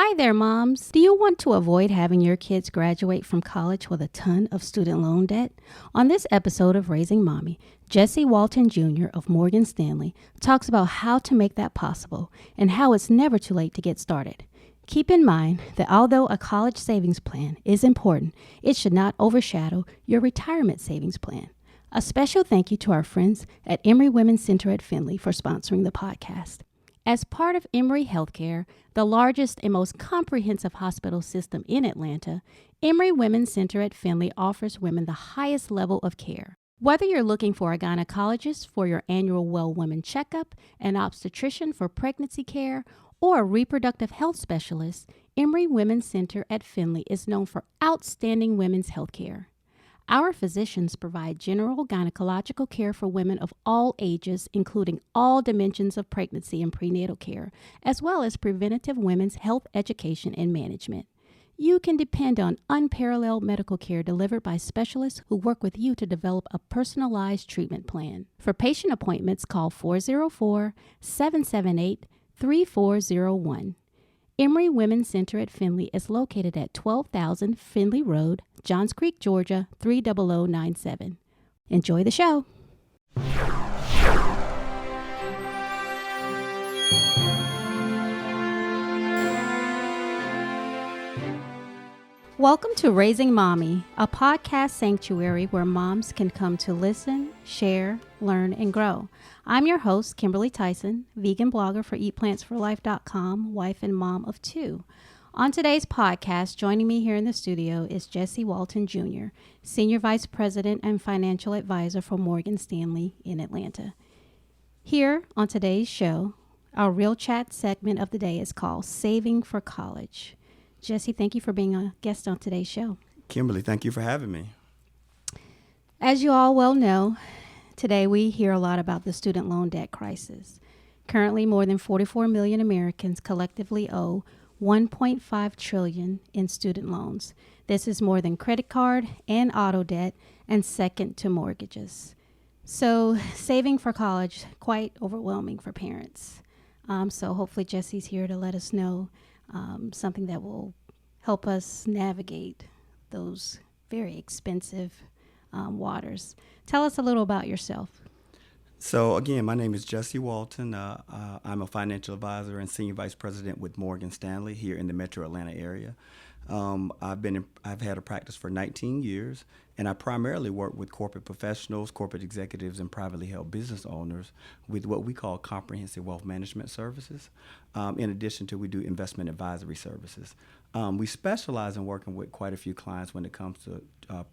Hi there, moms. Do you want to avoid having your kids graduate from college with a ton of student loan debt? On this episode of Raising Mommy, Jesse Walton Jr. of Morgan Stanley talks about how to make that possible and how it's never too late to get started. Keep in mind that although a college savings plan is important, it should not overshadow your retirement savings plan. A special thank you to our friends at Emory Women's Center at Findley for sponsoring the podcast. As part of Emory Healthcare, the largest and most comprehensive hospital system in Atlanta, Emory Women's Center at Findley offers women the highest level of care. Whether you're looking for a gynecologist for your annual well woman checkup, an obstetrician for pregnancy care, or a reproductive health specialist, Emory Women's Center at Findley is known for outstanding women's health care. Our physicians provide general gynecological care for women of all ages, including all dimensions of pregnancy and prenatal care, as well as preventative women's health education and management. You can depend on unparalleled medical care delivered by specialists who work with you to develop a personalized treatment plan. For patient appointments, call 404-778-3401. Emory Women's Center at Findley is located at 12,000 Findley Road, Johns Creek, Georgia, 30097. Enjoy the show. Welcome to Raising Mommy, a podcast sanctuary where moms can come to listen, share, learn, and grow. I'm your host, Kimberly Tyson, vegan blogger for EatPlantsForLife.com, wife and mom of two. On today's podcast, joining me here in the studio is Jesse Walton Jr., Senior Vice President and Financial Advisor for Morgan Stanley in Atlanta. Here on today's show, our Real Chat segment of the day is called Saving for College. Jesse, thank you for being a guest on today's show. Kimberly, thank you for having me. As you all well know, today we hear a lot about the student loan debt crisis. Currently, more than 44 million Americans collectively owe $1.5 trillion in student loans. This is more than credit card and auto debt and second to mortgages. So saving for college, quite overwhelming for parents. So hopefully Jesse's here to let us know something that will help us navigate those very expensive waters. Tell us a little about yourself. So again, my name is Jesse Walton. I'm a financial advisor and senior vice president with Morgan Stanley here in the Metro Atlanta area. I've had a practice for 19 years, and I primarily work with corporate professionals, corporate executives, and privately held business owners with what we call comprehensive wealth management services. In addition to, we do investment advisory services. We specialize in working with quite a few clients when it comes to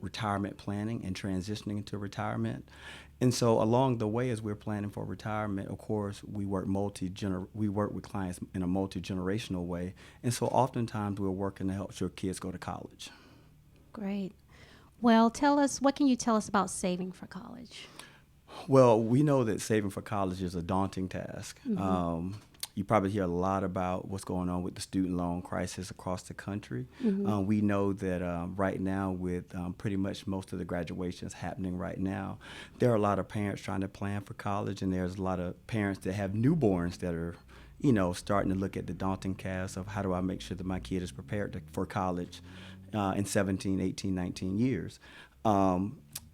retirement planning and transitioning into retirement. And so along the way, as we're planning for retirement, of course, we work with clients in a multi-generational way. And so oftentimes we're working to help your kids go to college. Great. Well, what can you tell us about saving for college? Well, we know that saving for college is a daunting task. Mm-hmm. You probably hear a lot about what's going on with the student loan crisis across the country. Mm-hmm. We know that right now with pretty much most of the graduations happening right now, there are a lot of parents trying to plan for college, and there's a lot of parents that have newborns that are, starting to look at the daunting task of how do I make sure that my kid is prepared for college in 17, 18, 19 years.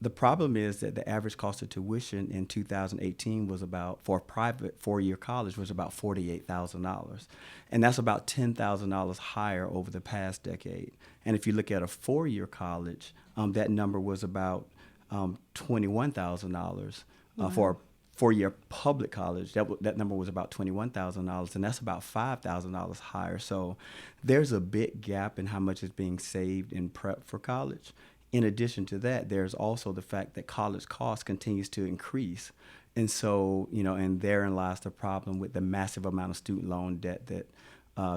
The problem is that the average cost of tuition in 2018 was for a private four-year college was about $48,000. And that's about $10,000 higher over the past decade. And if you look at a four-year college, that number was about $21,000 for a four-year public college. That number was about $21,000, and that's about $5,000 higher. So there's a big gap in how much is being saved in prep for college. In addition to that, there's also the fact that college cost continues to increase. And so, and therein lies the problem with the massive amount of student loan debt that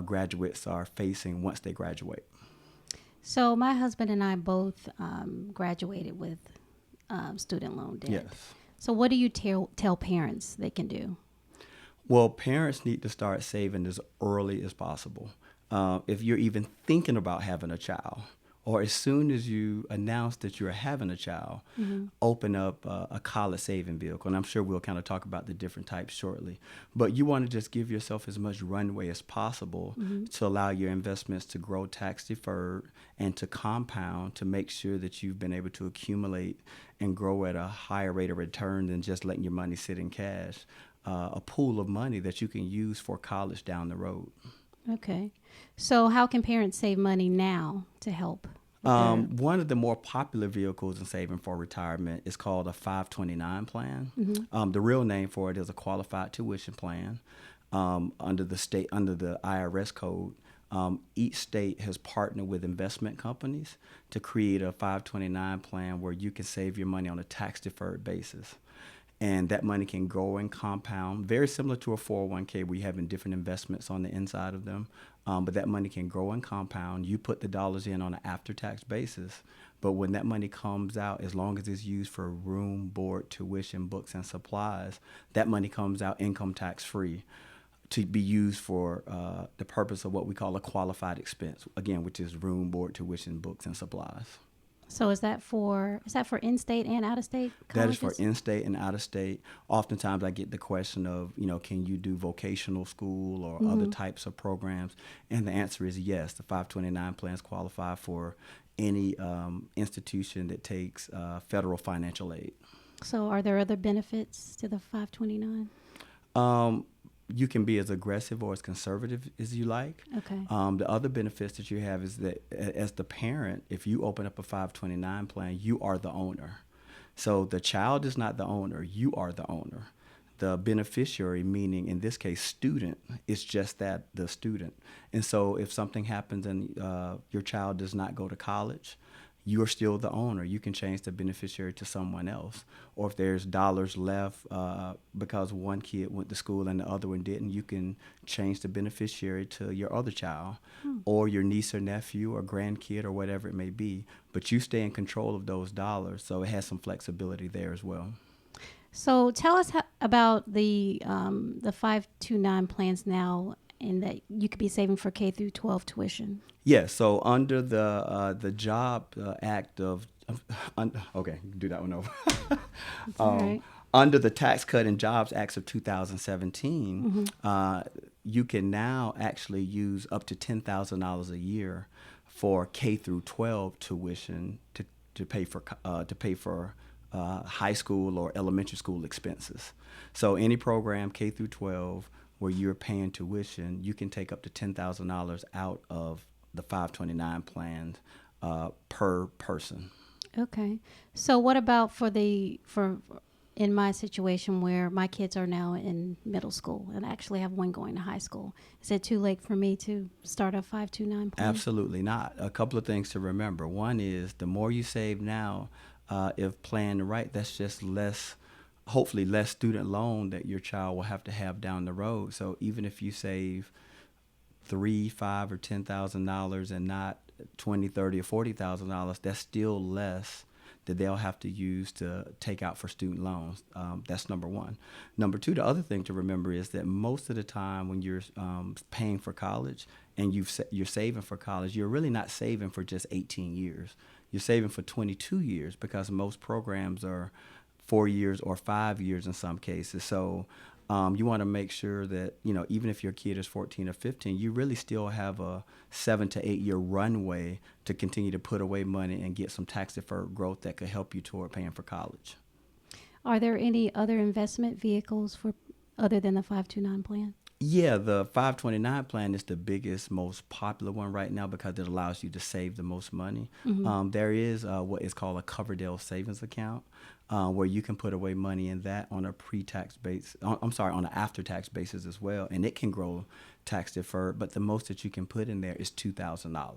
graduates are facing once they graduate. So my husband and I both graduated with student loan debt. Yes. So what do you tell parents they can do? Well, parents need to start saving as early as possible. If you're even thinking about having a child, or as soon as you announce that you're having a child, open up a college saving vehicle. And I'm sure we'll kind of talk about the different types shortly. But you want to just give yourself as much runway as possible to allow your investments to grow tax deferred and to compound, to make sure that you've been able to accumulate and grow at a higher rate of return than just letting your money sit in cash. A pool of money that you can use for college down the road. Okay. So how can parents save money now to help? One of the more popular vehicles in saving for retirement is called a 529 plan. The real name for it is a qualified tuition plan. Under the IRS code, each state has partnered with investment companies to create a 529 plan where you can save your money on a tax deferred basis. And that money can grow and compound, very similar to a 401k where you're having different investments on the inside of them. But that money can grow and compound. You put the dollars in on an after-tax basis. But when that money comes out, as long as it's used for room, board, tuition, books, and supplies, that money comes out income tax-free to be used for the purpose of what we call a qualified expense, again, which is room, board, tuition, books, and supplies. So is that for in-state and out-of-state colleges? That is for in-state and out-of-state. Oftentimes I get the question of, can you do vocational school or other types of programs? And the answer is yes. The 529 plans qualify for any institution that takes federal financial aid. So are there other benefits to the 529? You can be as aggressive or as conservative as you like. Okay. The other benefits that you have is that as the parent, if you open up a 529 plan, you are the owner. So the child is not the owner, you are the owner. The beneficiary, meaning in this case student, is just that, the student. And so if something happens and your child does not go to college, you're still the owner. You can change the beneficiary to someone else. Or if there's dollars left because one kid went to school and the other one didn't, you can change the beneficiary to your other child or your niece or nephew or grandkid or whatever it may be. But you stay in control of those dollars, so it has some flexibility there as well. So tell us about the 529 plans now, and that you could be saving for K through 12 tuition. Yes, so under the Job Act of, okay, do that one over. All right. Under the Tax Cut and Jobs Acts of 2017, you can now actually use up to $10,000 a year for K through 12 tuition to pay for high school or elementary school expenses. So any program K through 12 where you're paying tuition, you can take up to $10,000 out of the 529 plans per person. Okay. So what about for in my situation where my kids are now in middle school and I actually have one going to high school? Is it too late for me to start a 529 plan? Absolutely not. A couple of things to remember. One is the more you save now, if planned right, that's just hopefully less student loan that your child will have to have down the road. So even if you save $3,000, $5,000, or $10,000 and not $20,000, $30,000, or $40,000, that's still less that they'll have to use to take out for student loans. That's number one. Number two, the other thing to remember is that most of the time when you're paying for college and you're saving for college, you're really not saving for just 18 years. You're saving for 22 years because most programs are 4 years or 5 years in some cases. So you want to make sure that, even if your kid is 14 or 15, you really still have a 7 to 8 year runway to continue to put away money and get some tax deferred growth that could help you toward paying for college. Are there any other investment vehicles other than the 529 plan? Yeah, the 529 plan is the biggest, most popular one right now because it allows you to save the most money. There is what is called a Coverdell savings account where you can put away money in that on a pre-tax base. On an after-tax basis as well, and it can grow tax deferred. But the most that you can put in there is $2,000.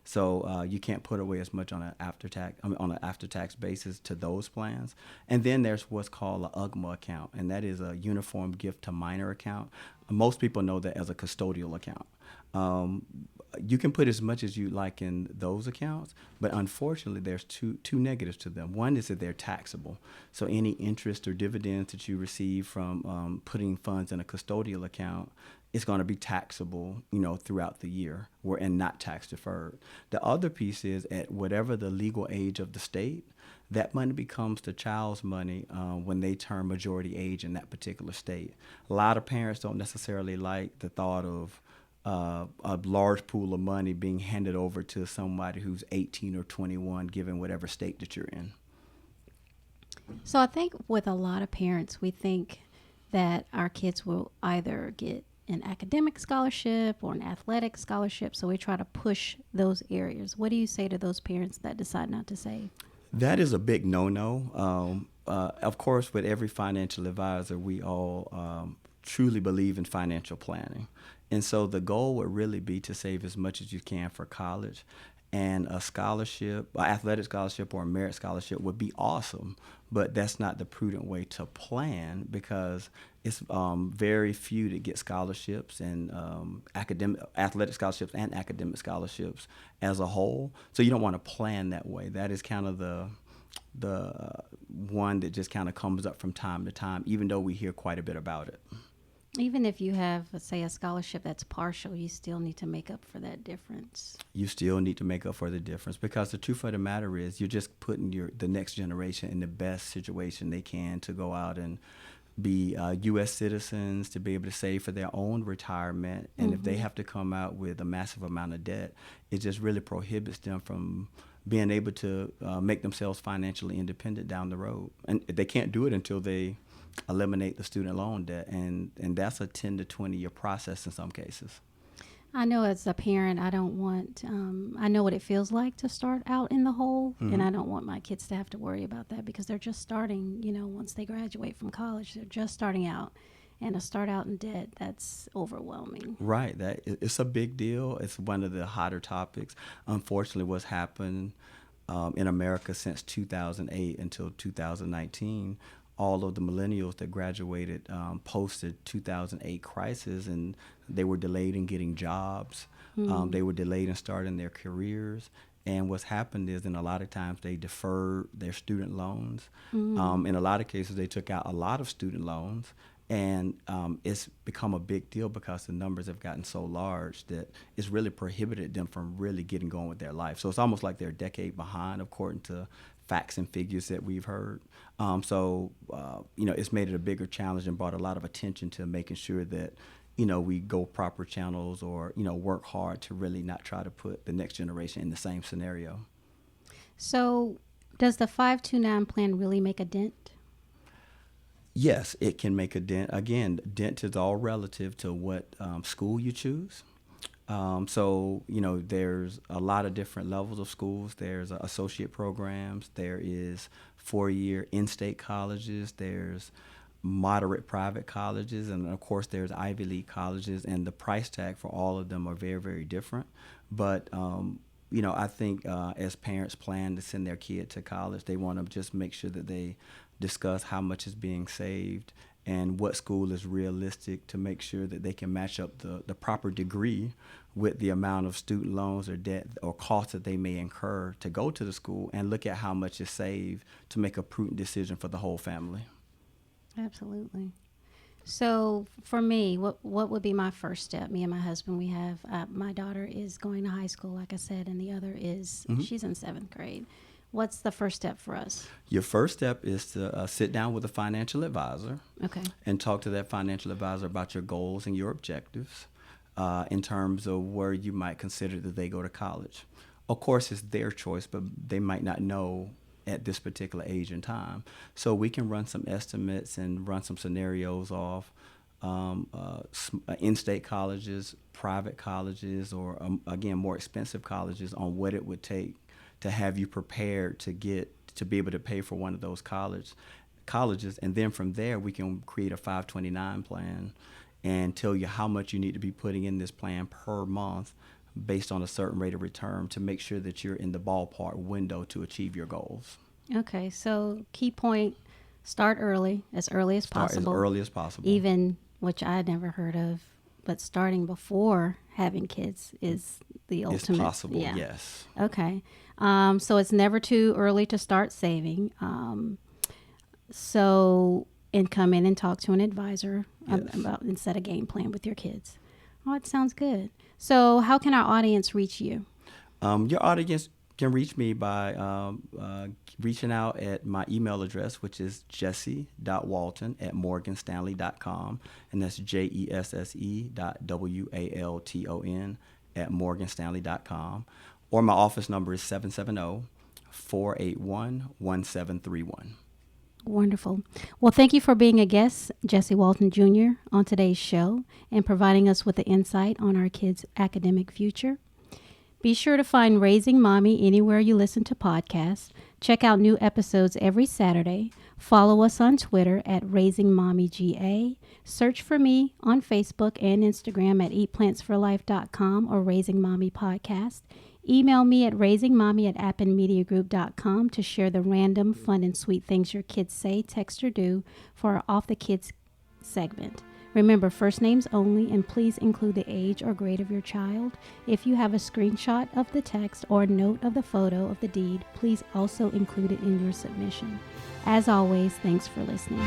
So you can't put away as much on an after-tax basis to those plans. And then there's what's called a UGMA account, and that is a Uniform Gift to Minor account. Most people know that as a custodial account. Um, you can put as much as you like in those accounts, but unfortunately, there's two negatives to them. One is that they're taxable, so any interest or dividends that you receive from putting funds in a custodial account is going to be taxable, throughout the year, and not tax deferred. The other piece is at whatever the legal age of the state, that money becomes the child's money when they turn majority age in that particular state. A lot of parents don't necessarily like the thought of a large pool of money being handed over to somebody who's 18 or 21, given whatever state that you're in. So I think with a lot of parents, we think that our kids will either get an academic scholarship or an athletic scholarship. So we try to push those areas. What do you say to those parents that decide not to save? That is a big no-no. Of course, with every financial advisor, we all truly believe in financial planning. And so the goal would really be to save as much as you can for college. And a scholarship, an athletic scholarship or a merit scholarship would be awesome, but that's not the prudent way to plan because it's very few that get scholarships and athletic scholarships and academic scholarships as a whole. So you don't want to plan that way. That is kind of the one that just kind of comes up from time to time, even though we hear quite a bit about it. Even if you have, let's say, a scholarship that's partial, you still need to make up for that difference. You still need to make up for the difference because the truth of the matter is you're just putting the next generation in the best situation they can to go out and be U.S. citizens, to be able to save for their own retirement. And if they have to come out with a massive amount of debt, it just really prohibits them from being able to make themselves financially independent down the road. And they can't do it until they eliminate the student loan debt, and that's a 10 to 20 year process in some cases. I know as a parent, I don't want, I know what it feels like to start out in the hole, and I don't want my kids to have to worry about that because they're just starting, once they graduate from college, they're just starting out. And to start out in debt, that's overwhelming. Right. It's a big deal. It's one of the hotter topics. Unfortunately, what's happened in America since 2008 until 2019, all of the millennials that graduated post the 2008 crisis, and they were delayed in getting jobs. They were delayed in starting their careers. And what's happened is, in a lot of times, they deferred their student loans. In a lot of cases, they took out a lot of student loans. And it's become a big deal because the numbers have gotten so large that it's really prohibited them from really getting going with their life. So it's almost like they're a decade behind, according to facts and figures that we've heard. It's made it a bigger challenge and brought a lot of attention to making sure that, we go proper channels or, work hard to really not try to put the next generation in the same scenario. So does the 529 plan really make a dent? Yes, it can make a dent. Again, dent is all relative to what school you choose. There's a lot of different levels of schools. There's associate programs. There is 4-year in-state colleges. There's moderate private colleges. And, of course, there's Ivy League colleges. And the price tag for all of them are very, very different. But, I think as parents plan to send their kid to college, they want to just make sure that they discuss how much is being saved and what school is realistic to make sure that they can match up the proper degree with the amount of student loans or debt or costs that they may incur to go to the school, and look at how much is saved to make a prudent decision for the whole family. Absolutely. So for me, what would be my first step? Me and my husband, we have, my daughter is going to high school, like I said, and the other is, she's in 7th grade. What's the first step for us? Your first step is to sit down with a financial advisor. Okay. And talk to that financial advisor about your goals and your objectives in terms of where you might consider that they go to college. Of course, it's their choice, but they might not know at this particular age and time. So we can run some estimates and run some scenarios off in-state colleges, private colleges, or, again, more expensive colleges on what it would take to have you prepared to be able to pay for one of those colleges. And then from there, we can create a 529 plan and tell you how much you need to be putting in this plan per month based on a certain rate of return to make sure that you're in the ballpark window to achieve your goals. Okay, so key point, start early as possible. Start as early as possible. Even which I had never heard of, but starting before having kids is the ultimate. It's possible, yes. Okay. So it's never too early to start saving. And come in and talk to an advisor about and set a game plan with your kids. Oh, it sounds good. So how can our audience reach you? Your audience can reach me by reaching out at my email address, which is jesse.walton@morganstanley.com. And that's jesse.walton@morganstanley.com. Or my office number is 770-481-1731. Wonderful. Well, thank you for being a guest, Jesse Walton Jr., on today's show and providing us with the insight on our kids' academic future. Be sure to find Raising Mommy anywhere you listen to podcasts. Check out new episodes every Saturday. Follow us on Twitter at RaisingMommyGA. Search for me on Facebook and Instagram at eatplantsforlife.com or Raising Mommy Podcast. Email me at raisingmommy@appenmediagroup.com to share the random, fun, and sweet things your kids say, text, or do for our Off the Kids segment. Remember, first names only, and please include the age or grade of your child. If you have a screenshot of the text or note of the photo of the deed, please also include it in your submission. As always, thanks for listening.